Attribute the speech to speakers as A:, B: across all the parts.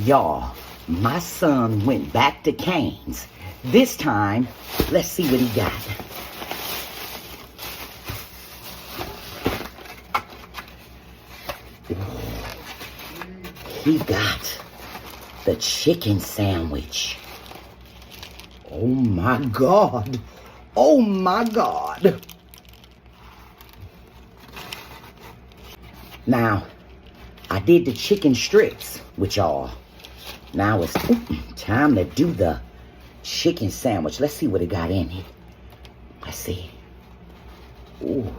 A: Y'all, my son went back to Cane's. This time, let's see what he got. He got the chicken sandwich. Oh my God. Oh my God. Now, I did the chicken strips with y'all. Now it's time to do the chicken sandwich. Let's see what it got in it. Let's see. Ooh.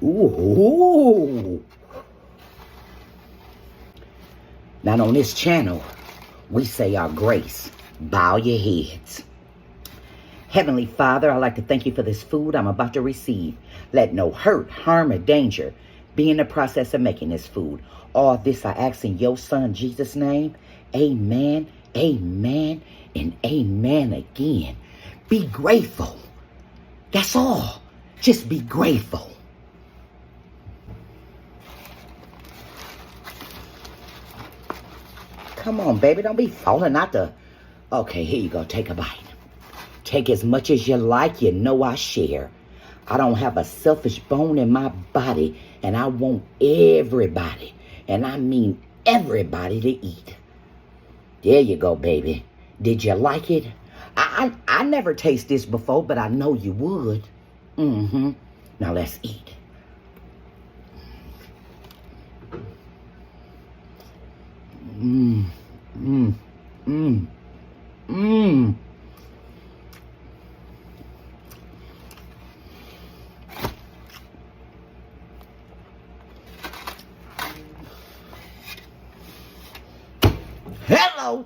A: Ooh. Now on this channel, we say our grace. Bow your heads. Heavenly Father, I'd like to thank you for this food I'm about to receive. Let no hurt, harm, or danger be in the process of making this food. All this I ask in your son Jesus' name. Amen, amen, and amen again. Be grateful. That's all. Just be grateful. Come on, baby. Don't be falling out the... Okay, here you go. Take a bite. Take as much as you like. You know I share. I don't have a selfish bone in my body, and I want everybody, and I mean everybody, to eat. There you go, baby. Did you like it? I never tasted this before, but I know you would. Now let's eat. Hello.